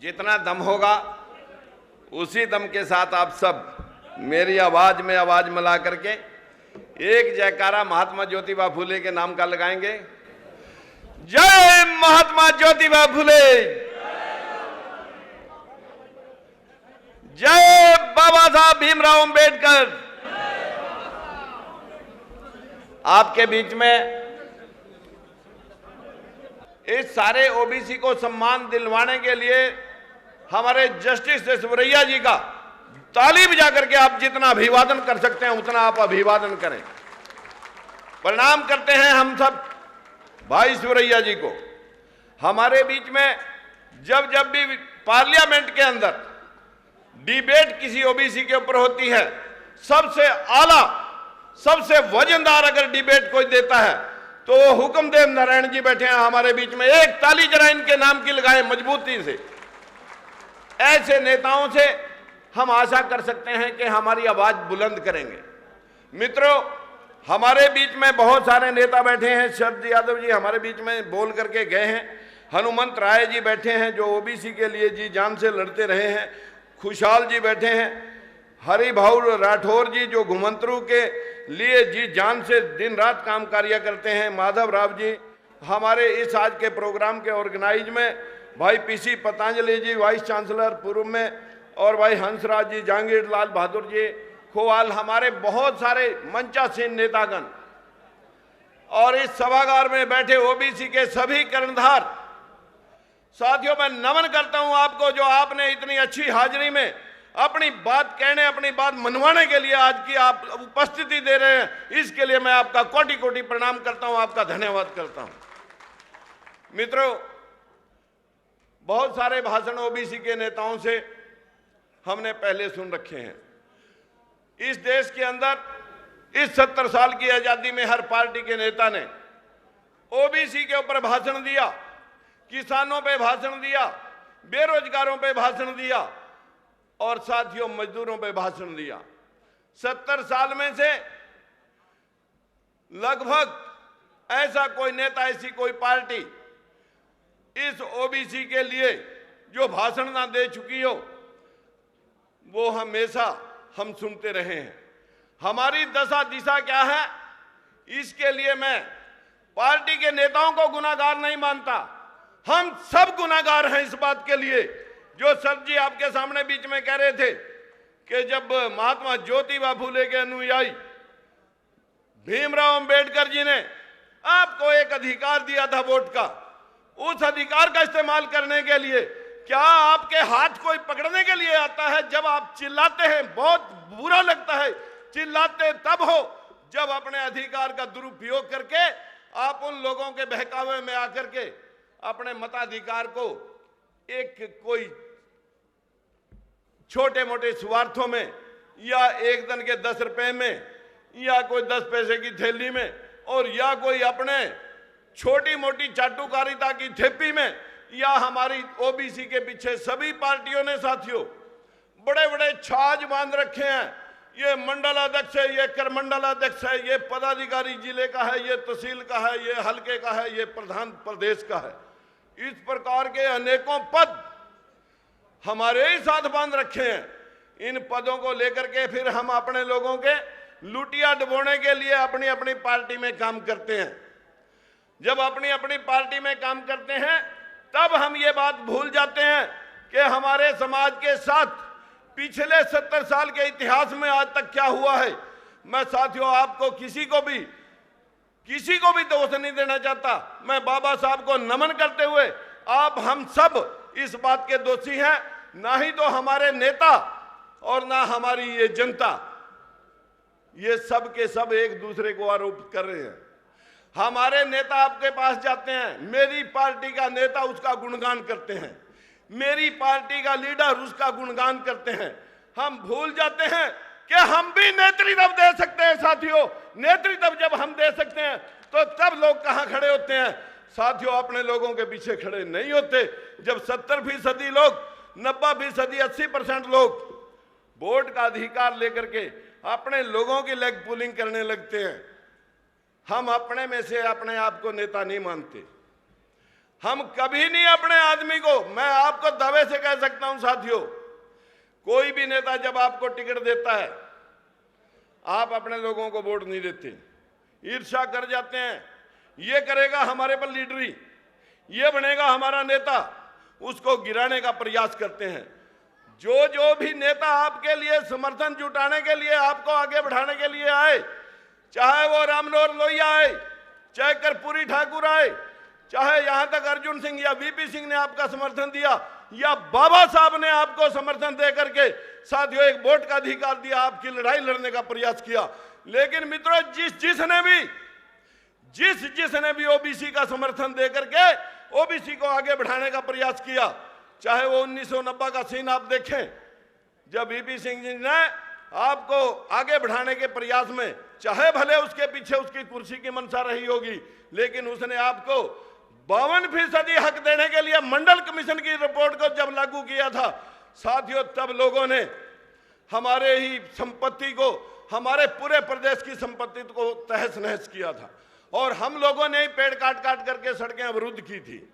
जितना दम होगा उसी दम के साथ आप सब मेरी आवाज में आवाज मिला करके एक जयकारा महात्मा ज्योतिबा फुले के नाम का लगाएंगे। जय महात्मा ज्योतिबा फुले, जय बाबा साहब भीमराव अंबेडकर। आपके बीच में इस सारे ओबीसी को सम्मान दिलवाने के लिए हमारे जस्टिस सुरैया जी का ताली बजा करके आप जितना अभिवादन कर सकते हैं उतना आप अभिवादन करें। प्रणाम करते हैं हम सब भाई सुरैया जी को। हमारे बीच में जब जब भी पार्लियामेंट के अंदर डिबेट किसी ओबीसी के ऊपर होती है, सबसे आला सबसे वजनदार अगर डिबेट कोई देता है तो वो हुक्मदेव नारायण जी बैठे हैं हमारे बीच में। एक ताली जरा इनके नाम की लगाएं मजबूती से। ऐसे नेताओं से हम आशा कर सकते हैं कि हमारी आवाज बुलंद करेंगे। मित्रों, हमारे बीच में बहुत सारे नेता बैठे हैं। शरद यादव जी हमारे बीच में बोल करके गए हैं। हनुमंत राय जी बैठे हैं जो ओबीसी के लिए जी जान से लड़ते रहे हैं। खुशहाल जी बैठे हैं। हरि भाऊ राठौर जी जो घुमंतरू के लिए जी जान से दिन रात काम कार्य करते हैं। माधव राव जी हमारे इस आज के प्रोग्राम के ऑर्गेनाइज में, भाई पीसी पतंजलि जी वाइस चांसलर पूर्व में, और भाई हंसराज जी, जहांगीर लाल बहादुर जी खोवाल, हमारे बहुत सारे मंचासीन नेतागण और इस सभागार में बैठे ओबीसी के सभी कर्णधार साथियों, मैं नमन करता हूं आपको जो आपने इतनी अच्छी हाजिरी में अपनी बात कहने, अपनी बात मनवाने के लिए आज की आप उपस्थिति दे रहे हैं। इसके लिए मैं आपका कोटि कोटि प्रणाम करता हूं, आपका धन्यवाद करता हूं। मित्रों, बहुत सारे भाषण ओबीसी के नेताओं से हमने पहले सुन रखे हैं। इस देश के अंदर इस 70 साल की आजादी में हर पार्टी के नेता ने ओबीसी के ऊपर भाषण दिया, किसानों पे भाषण दिया, बेरोजगारों पे भाषण दिया और साथियों मजदूरों पे भाषण दिया। 70 साल में से लगभग ऐसा कोई नेता, ऐसी कोई पार्टी इस ओबीसी के लिए जो भाषण ना दे चुकी हो, वो हमेशा हम सुनते रहे हैं। हमारी दशा दिशा क्या है, इसके लिए मैं पार्टी के नेताओं को गुनाहगार नहीं मानता। हम सब गुनाहगार हैं इस बात के लिए जो सर जी आपके सामने बीच में कह रहे थे कि जब महात्मा ज्योतिबा फुले के अनुयायी भीमराव अंबेडकर जी ने आपको एक अधिकार दिया था वोट का, उस अधिकार का इस्तेमाल करने के लिए क्या आपके हाथ कोई पकड़ने के लिए आता है? जब आप चिल्लाते हैं बहुत बुरा लगता है। चिल्लाते तब हो जब अपने अधिकार का दुरुपयोग करके आप उन लोगों के बहकावे में आकर के अपने मताधिकार को एक कोई छोटे मोटे स्वार्थों में या एक दिन के 10 रुपए में या कोई 10 पैसे की थैली में और या कोई अपने छोटी मोटी चाटुकारिता की थेपी में या हमारी ओबीसी के पीछे सभी पार्टियों ने साथियों बड़े बड़े छाज बांध रखे हैं। ये मंडल अध्यक्ष है, ये करमंडल अध्यक्ष है, ये पदाधिकारी जिले का है, ये तहसील का है, ये हल्के का है, ये प्रधान प्रदेश का है। इस प्रकार के अनेकों पद हमारे ही साथ बांध रखे हैं। इन पदों को लेकर के फिर हम अपने लोगों के लुटिया डुबोने के लिए अपनी अपनी पार्टी में काम करते हैं। जब अपनी अपनी पार्टी में काम करते हैं तब हम ये बात भूल जाते हैं कि हमारे समाज के साथ पिछले 70 साल के इतिहास में आज तक क्या हुआ है। मैं साथियों आपको किसी को भी दोष नहीं देना चाहता। मैं बाबा साहब को नमन करते हुए आप हम सब इस बात के दोषी हैं, ना ही तो हमारे नेता और ना हमारी ये जनता, ये सब के सब एक दूसरे को आरोप कर रहे हैं। हमारे नेता आपके पास जाते हैं, मेरी पार्टी का नेता उसका गुणगान करते हैं, मेरी पार्टी का लीडर उसका गुणगान करते हैं। हम भूल जाते हैं कि हम भी नेतृत्व दे सकते हैं। साथियों, नेतृत्व जब हम दे सकते हैं तो तब लोग कहां खड़े होते हैं? साथियों, अपने लोगों के पीछे खड़े नहीं होते। जब 70% लोग, 90%, 80% लोग वोट का अधिकार लेकर के अपने लोगों की लेग पुलिंग करने लगते हैं, हम अपने में से अपने आप को नेता नहीं मानते। हम कभी नहीं अपने आदमी को, मैं आपको दावे से कह सकता हूं साथियों, कोई भी नेता जब आपको टिकट देता है, आप अपने लोगों को वोट नहीं देते, ईर्ष्या कर जाते हैं। ये करेगा हमारे पर लीडरी, ये बनेगा हमारा नेता, उसको गिराने का प्रयास करते हैं। जो भी नेता आपके लिए समर्थन जुटाने के लिए, आपको आगे बढ़ाने के लिए आए, चाहे वो रामनोहर लोहिया आए, चाहे कर्पूरी ठाकुर आए, चाहे यहां तक अर्जुन सिंह या वीपी सिंह ने आपका समर्थन दिया, या बाबा साहब ने आपको समर्थन दे करके साथियों एक वोट का अधिकार दिया, आपकी लड़ाई लड़ने का प्रयास किया। लेकिन मित्रों, जिसने भी ओबीसी का समर्थन दे करके ओबीसी को आगे बढ़ाने का प्रयास किया, चाहे वो 1990 का सीन आप देखें, जब वीपी सिंह जी ने आपको आगे बढ़ाने के प्रयास में, चाहे भले उसके पीछे उसकी कुर्सी की मंशा रही होगी, लेकिन उसने आपको 52% हक देने के लिए मंडल कमीशन की रिपोर्ट को जब लागू किया था साथियों, तब लोगों ने हमारे ही संपत्ति को, हमारे पूरे प्रदेश की संपत्ति को तहस नहस किया था, और हम लोगों ने ही पेड़ काट काट करके सड़कें अवरुद्ध की थी।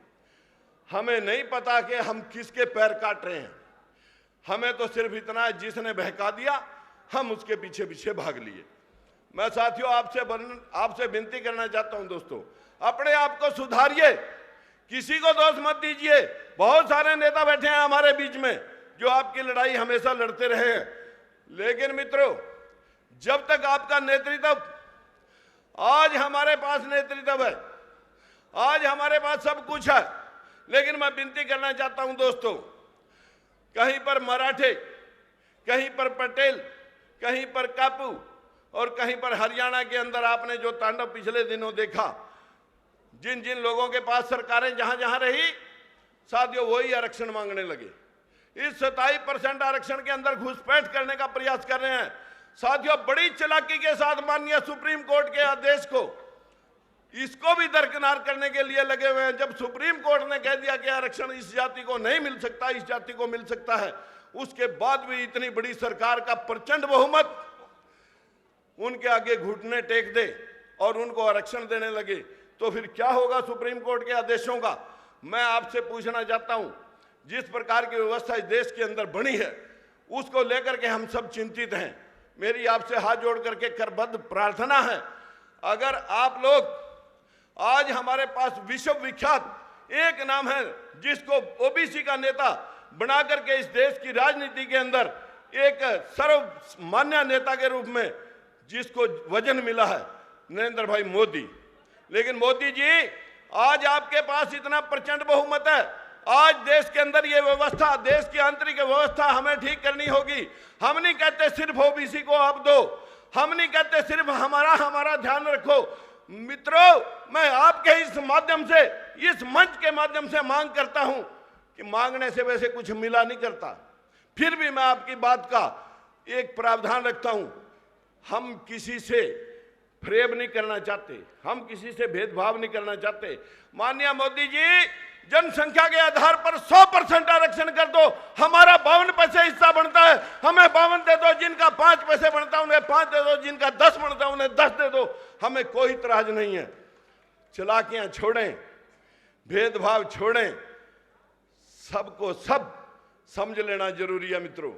हमें नहीं पता कि हम किसके पैर काट रहे हैं, हमें तो सिर्फ इतना है, जिसने बहका दिया हम उसके पीछे पीछे भाग लिए। मैं साथियों आपसे विनती करना चाहता हूं दोस्तों, अपने आप को सुधारिए, किसी को दोष मत दीजिए। बहुत सारे नेता बैठे हैं हमारे बीच में जो आपकी लड़ाई हमेशा लड़ते रहे हैं, लेकिन मित्रों, जब तक आपका नेतृत्व, आज हमारे पास नेतृत्व है, आज हमारे पास सब कुछ है, लेकिन मैं विनती करना चाहता हूं दोस्तों, कहीं पर मराठे, कहीं पर पटेल, कहीं पर कापू, और कहीं पर हरियाणा के अंदर आपने जो तांडव पिछले दिनों देखा, जिन जिन लोगों के पास सरकारें जहां जहां रही साथियों, वही आरक्षण मांगने लगे। इस 27% आरक्षण के अंदर घुसपैठ करने का प्रयास कर रहे हैं साथियों, बड़ी चालाकी के साथ माननीय सुप्रीम कोर्ट के आदेश को, इसको भी दरकिनार करने के लिए लगे हुए हैं। जब सुप्रीम कोर्ट ने कह दिया कि आरक्षण इस जाति को नहीं मिल सकता, इस जाति को मिल सकता है, उसके बाद भी इतनी बड़ी सरकार का प्रचंड बहुमत उनके आगे घुटने टेक दे और उनको आरक्षण देने लगे, तो फिर क्या होगा सुप्रीम कोर्ट के आदेशों का। मैं आपसे पूछना चाहता हूं, जिस प्रकार की व्यवस्था इस देश के अंदर बनी है, उसको लेकर के हम सब चिंतित हैं। मेरी आपसे हाथ जोड़ करके करबद्ध प्रार्थना है, अगर आप लोग, आज हमारे पास विश्व विख्यात एक नाम है जिसको ओबीसी का नेता बना करके इस देश की राजनीति के अंदर एक सर्वमान्य नेता के रूप में जिसको वजन मिला है, नरेंद्र भाई मोदी। लेकिन मोदी जी, आज आपके पास इतना प्रचंड बहुमत है, आज देश के अंदर ये व्यवस्था, देश की आंतरिक व्यवस्था हमें ठीक करनी होगी। हम नहीं कहते सिर्फ ओबीसी को आप दो, हम नहीं कहते सिर्फ हमारा ध्यान रखो। मित्रों, मैं आपके इस माध्यम से, इस मंच के माध्यम से मांग करता हूं कि मांगने से वैसे कुछ मिला नहीं करता, फिर भी मैं आपकी बात का एक प्रावधान रखता हूं। हम किसी से फ्रेब नहीं करना चाहते, हम किसी से भेदभाव नहीं करना चाहते। माननीय मोदी जी, जनसंख्या के आधार पर 100% आरक्षण कर दो, हमारा 52 पैसे हिस्सा बनता है, हमें 52 दे दो। जिनका 5 पैसे बनता है उन्हें 5 दे दो, जिनका 10 बनता है उन्हें 10 दे दो, हमें कोई इतराज नहीं है। चालाकियां छोड़ें, भेदभाव छोड़ें, सबको सब समझ लेना जरूरी है। मित्रों,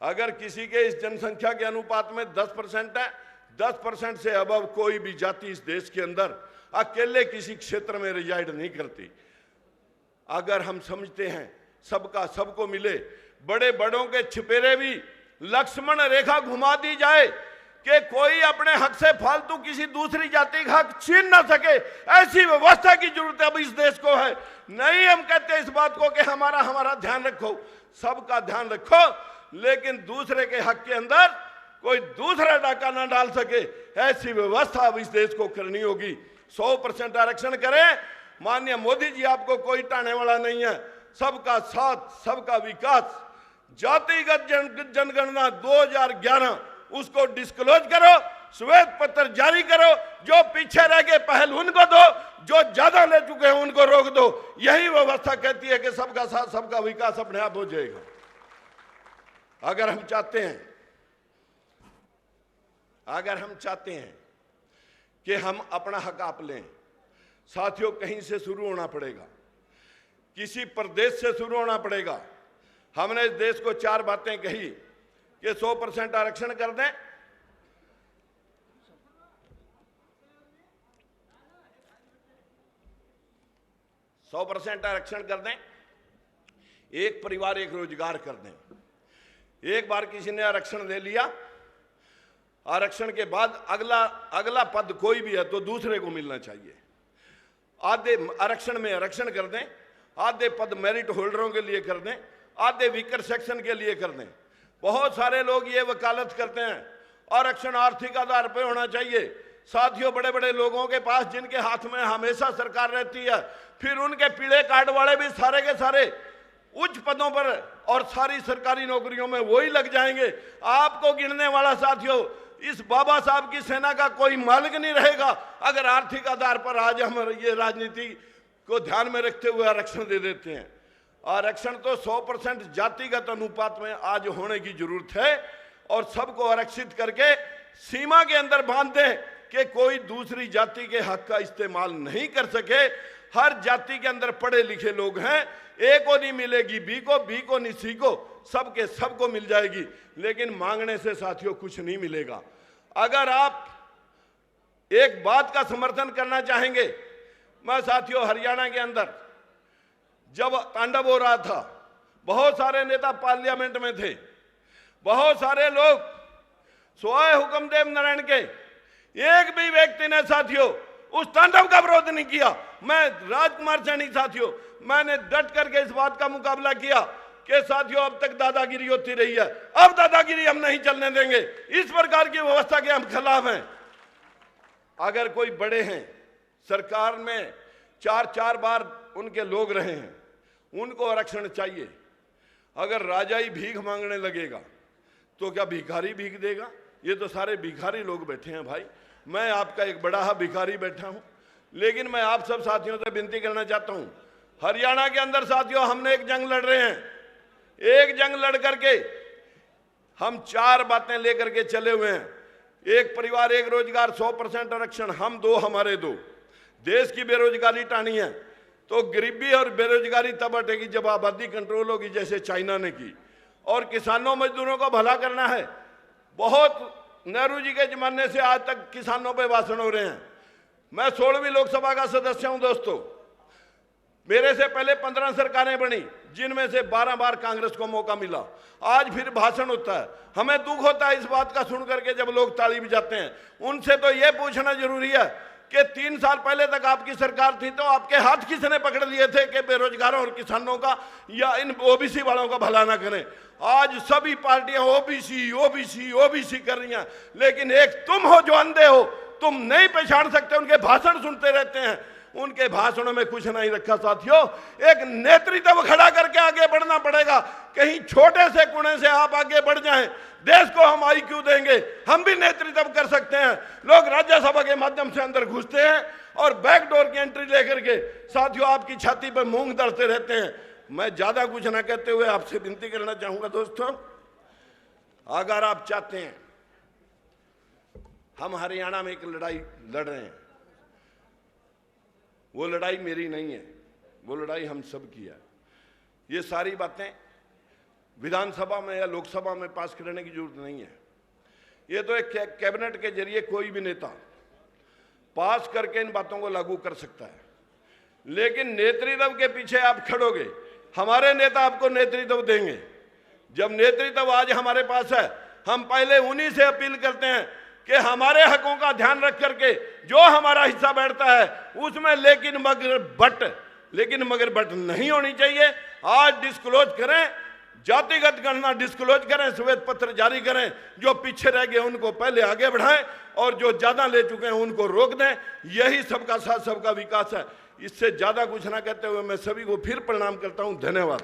अगर किसी के इस जनसंख्या के अनुपात में 10% है, 10% से अबव कोई भी जाति इस देश के अंदर अकेले किसी क्षेत्र में रिजाइड नहीं करती। अगर हम समझते हैं सबका सबको मिले, बड़े बड़ों के छिपेरे भी लक्ष्मण रेखा घुमा दी जाए कि कोई अपने हक से फालतू किसी दूसरी जाति का हक छीन ना सके, ऐसी व्यवस्था की जरूरत अब इस देश को है। नहीं हम कहते इस बात को कि हमारा ध्यान रखो, सबका ध्यान रखो, लेकिन दूसरे के हक के अंदर कोई दूसरा डाका ना डाल सके, ऐसी व्यवस्था अब इस देश को करनी होगी। 100% आरक्षण करें। माननीय मोदी जी, आपको कोई टाने वाला नहीं है। सबका साथ, सबका विकास, जातिगत जनगणना 2011 उसको डिस्क्लोज करो, श्वेत पत्र जारी करो, जो पीछे रह गए पहल उनको दो, जो ज्यादा ले चुके हैं उनको रोक दो। यही व्यवस्था कहती है कि सबका साथ, सबका विकास अपने आप हो जाएगा। अगर हम चाहते हैं कि हम अपना हक आप लें, साथियों, कहीं से शुरू होना पड़ेगा। किसी प्रदेश से शुरू होना पड़ेगा। हमने इस देश को 4 बातें कही कि 100% आरक्षण कर दें, आरक्षण कर दें, एक परिवार एक रोजगार कर दें। एक बार किसी ने आरक्षण ले लिया, आरक्षण के बाद अगला पद कोई भी है तो दूसरे को मिलना चाहिए। आधे आरक्षण में आरक्षण कर दें, आधे पद मेरिट होल्डरों के लिए कर दें, आधे वीकर सेक्शन के लिए कर दें। बहुत सारे लोग ये वकालत करते हैं आरक्षण आर्थिक आधार पर होना चाहिए। साथियों, बड़े बड़े लोगों के पास जिनके हाथ में हमेशा सरकार रहती है, फिर उनके पीले कार्ड वाले भी सारे के सारे उच्च पदों पर और सारी सरकारी नौकरियों में वही लग जाएंगे। आपको गिनने वाला साथियों इस बाबा साहब की सेना का कोई मालिक नहीं रहेगा अगर आर्थिक आधार पर आज हम ये राजनीति को ध्यान में रखते हुए आरक्षण दे देते हैं। आरक्षण तो 100% जातिगत अनुपात में आज होने की जरूरत है और सबको आरक्षित करके सीमा के अंदर बांध दें कि कोई दूसरी जाति के हक का इस्तेमाल नहीं कर सके। हर जाति के अंदर पढ़े लिखे लोग हैं, ए को नहीं मिलेगी बी को नहीं सी को, सबके सबको मिल जाएगी, लेकिन मांगने से साथियों कुछ नहीं मिलेगा। अगर आप एक बात का समर्थन करना चाहेंगे, मैं साथियों हरियाणा के अंदर जब तांडव हो रहा था, बहुत सारे नेता पार्लियामेंट में थे, बहुत सारे लोग स्वाय हुक्मदेव नारायण के, एक भी व्यक्ति ने साथियों उस तांडव का विरोध नहीं किया। मैं राजकुमार सैनी साथियों, मैंने डट करके इस बात का मुकाबला किया कि साथियों अब तक दादागिरी होती रही है, अब दादागिरी हम नहीं चलने देंगे। इस प्रकार की व्यवस्था के हम खिलाफ हैं। अगर कोई बड़े हैं, सरकार में 4 बार उनके लोग रहे हैं, उनको आरक्षण चाहिए। अगर राजा ही भीख मांगने लगेगा तो क्या भिखारी भीख देगा? ये तो सारे भिखारी लोग बैठे हैं भाई। मैं आपका एक बड़ा भिखारी बैठा हूं, लेकिन मैं आप सब साथियों से विनती करना चाहता हूं, हरियाणा के अंदर साथियों हमने एक जंग लड़ रहे हैं। एक जंग लड़ करके हम 4 बातें लेकर के चले हुए हैं। एक परिवार एक रोजगार, 100% आरक्षण, हम 2 हमारे 2। देश की बेरोजगारी टानी है तो गरीबी और बेरोजगारी तब हटेगी जब आबादी कंट्रोल होगी, जैसे चाइना ने की। और किसानों मजदूरों को भला करना है। बहुत नेहरू जी के जमाने से आज तक किसानों पे भाषण हो रहे हैं। मैं 16वीं लोकसभा का सदस्य हूं दोस्तों। मेरे से पहले 15 सरकारें बनी, जिनमें से 12 बार कांग्रेस को मौका मिला। आज फिर भाषण होता है। हमें दुख होता है इस बात का सुन करके जब लोग ताली बजाते हैं। उनसे तो यह पूछना जरूरी है कि 3 साल पहले तक आपकी सरकार थी तो आपके हाथ किसने पकड़ लिए थे कि बेरोजगारों और किसानों का या इन ओबीसी वालों का भला ना करें? आज सभी पार्टियां ओबीसी कर रही हैं, लेकिन एक तुम हो जो अंधे हो, तुम नहीं पहचान सकते। उनके भाषण सुनते रहते हैं, उनके भाषणों में कुछ नहीं रखा। साथियों, एक नेतृत्व खड़ा करके आगे बढ़ना पड़ेगा। कहीं छोटे से कुने से आप आगे बढ़ जाएं, देश को हम आईक्यू देंगे, हम भी नेतृत्व कर सकते हैं। लोग राज्यसभा के माध्यम से अंदर घुसते हैं और बैकडोर की एंट्री लेकर के साथियों आपकी छाती पर मूंग दर्दते रहते हैं। मैं ज्यादा कुछ ना कहते हुए आपसे विनती करना चाहूंगा दोस्तों, अगर आप चाहते हैं, हम हरियाणा में एक लड़ाई लड़ रहे हैं। वो लड़ाई मेरी नहीं है, वो लड़ाई हम सब की है। ये सारी बातें विधानसभा में या लोकसभा में पास करने की जरूरत नहीं है। ये तो एक कैबिनेट के जरिए कोई भी नेता पास करके इन बातों को लागू कर सकता है। लेकिन नेतृत्व के पीछे आप खड़ोगे, हमारे नेता आपको नेतृत्व देंगे। जब नेतृत्व आज हमारे पास है, हम पहले उन्हीं से अपील करते हैं कि हमारे हकों का ध्यान रख करके जो हमारा हिस्सा बैठता है उसमें लेकिन मगर बट नहीं होनी चाहिए। आज डिस्क्लोज करें, जातिगत गणना डिस्क्लोज करें, श्वेत पत्र जारी करें। जो पीछे रह गए उनको पहले आगे बढ़ाएं और जो ज्यादा ले चुके हैं उनको रोक दें। यही सबका साथ सबका विकास है। इससे ज्यादा कुछ ना कहते हुए मैं सभी को फिर प्रणाम करता हूं। धन्यवाद।